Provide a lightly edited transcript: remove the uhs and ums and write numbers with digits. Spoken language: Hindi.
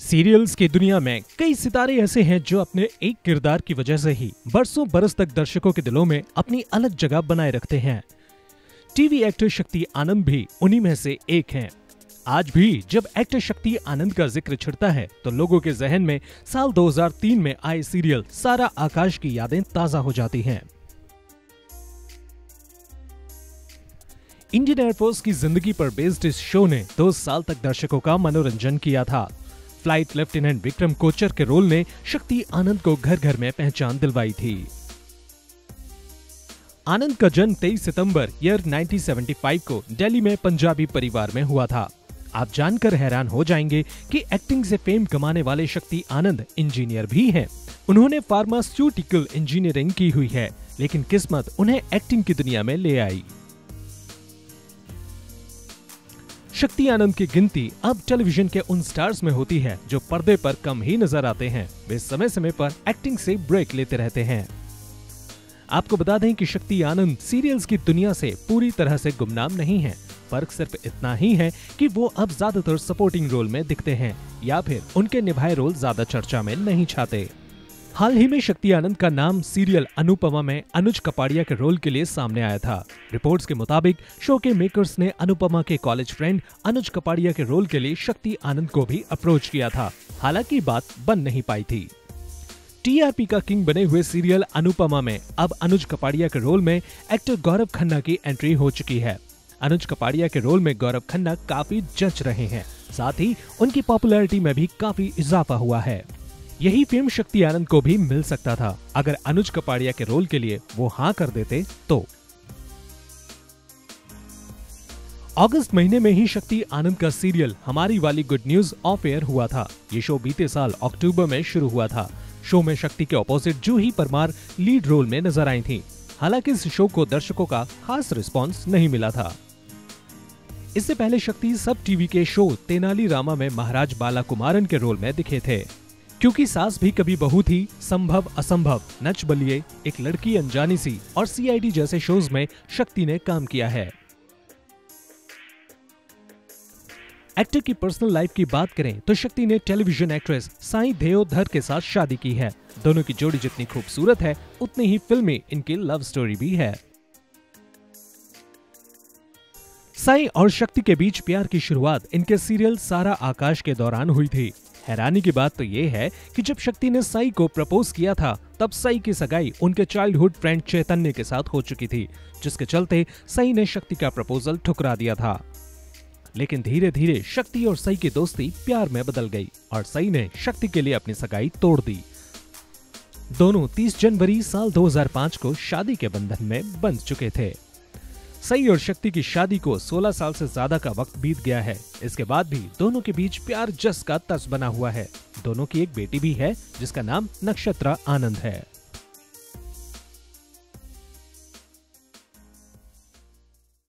सीरियल्स की दुनिया में कई सितारे ऐसे हैं जो अपने एक किरदार की वजह से ही बरसों बरस तक दर्शकों के दिलों में अपनी अलग जगह बनाए रखते हैं। टीवी एक्टर शक्ति आनंद भी उन्हीं में से एक हैं। आज भी जब एक्टर शक्ति आनंद का जिक्र छिड़ता है तो लोगों के जहन में साल 2003 में आए सीरियल सारा आकाश की यादें ताजा हो जाती हैं। इंडियन एयरफोर्स की जिंदगी पर बेस्ड इस शो ने 2 साल तक दर्शकों का मनोरंजन किया था। फ्लाइट लेफ्टिनेंट विक्रम कोचर के रोल ने शक्ति आनंद को घर घर में पहचान दिलवाई थी। आनंद का जन्म 23 सितंबर ईयर 1975 को दिल्ली में पंजाबी परिवार में हुआ था। आप जानकर हैरान हो जाएंगे कि एक्टिंग से फेम कमाने वाले शक्ति आनंद इंजीनियर भी हैं। उन्होंने फार्मास्यूटिकल इंजीनियरिंग की हुई है, लेकिन किस्मत उन्हें एक्टिंग की दुनिया में ले आई। शक्ति आनंद की गिनती अब टेलीविजन के उन स्टार्स में होती है जो पर्दे पर कम ही नजर आते हैं। वे समय समय पर एक्टिंग से ब्रेक लेते रहते हैं। आपको बता दें कि शक्ति आनंद सीरियल्स की दुनिया से पूरी तरह से गुमनाम नहीं है। फर्क सिर्फ इतना ही है कि वो अब ज्यादातर सपोर्टिंग रोल में दिखते हैं या फिर उनके निभाए रोल ज्यादा चर्चा में नहीं छाते। हाल ही में शक्ति आनंद का नाम सीरियल अनुपमा में अनुज कपाड़िया के रोल के लिए सामने आया था। रिपोर्ट्स के मुताबिक शो के मेकर्स ने अनुपमा के कॉलेज फ्रेंड अनुज कपाड़िया के रोल के लिए शक्ति आनंद को भी अप्रोच किया था, हालांकि बात बन नहीं पाई थी। टीआरपी का किंग बने हुए सीरियल अनुपमा में अब अनुज कपाड़िया के रोल में एक्टर गौरव खन्ना की एंट्री हो चुकी है। अनुज कपाड़िया के रोल में गौरव खन्ना काफी जच रहे हैं, साथ ही उनकी पॉपुलैरिटी में भी काफी इजाफा हुआ है। यही फेम शक्ति आनंद को भी मिल सकता था अगर अनुज कपाड़िया के रोल के लिए वो हाँ कर देते तो। अगस्त महीने में ही शक्ति आनंद का सीरियल हमारी वाली गुड न्यूज ऑफ एयर हुआ था। ये शो बीते साल अक्टूबर में शुरू हुआ था। शो में शक्ति के ऑपोजिट जूही परमार लीड रोल में नजर आई थी। हालांकि इस शो को दर्शकों का खास रिस्पॉन्स नहीं मिला था। इससे पहले शक्ति सब टीवी के शो तेनाली रामा में महाराज बाला कुमारन के रोल में दिखे थे। क्योंकि सास भी कभी बहू थी, संभव असंभव, नच बलिए, एक लड़की अनजानी सी और सीआईडी जैसे शोज में शक्ति ने काम किया है। एक्टर की पर्सनल लाइफ की बात करें तो शक्ति ने टेलीविजन एक्ट्रेस साई देओधर के साथ शादी की है। दोनों की जोड़ी जितनी खूबसूरत है उतनी ही फिल्मी इनकी लव स्टोरी भी है। साई और शक्ति के बीच प्यार की शुरुआत इनके सीरियल सारा आकाश के दौरान हुई थी। हैरानी की बात तो ये है कि जब शक्ति ने साई को प्रपोज किया था तब साई की सगाई उनके चाइल्डहुड फ्रेंड चैतन्य के साथ हो चुकी थी, जिसके चलते साई ने शक्ति का प्रपोजल ठुकरा दिया था। लेकिन धीरे धीरे शक्ति और साई की दोस्ती प्यार में बदल गई और साई ने शक्ति के लिए अपनी सगाई तोड़ दी। दोनों 30 जनवरी साल 2005 को शादी के बंधन में बंध चुके थे। साई और शक्ति की शादी को 16 साल से ज्यादा का वक्त बीत गया है। इसके बाद भी दोनों के बीच प्यार जस का तस बना हुआ है। दोनों की एक बेटी भी है जिसका नाम नक्षत्रा आनंद है।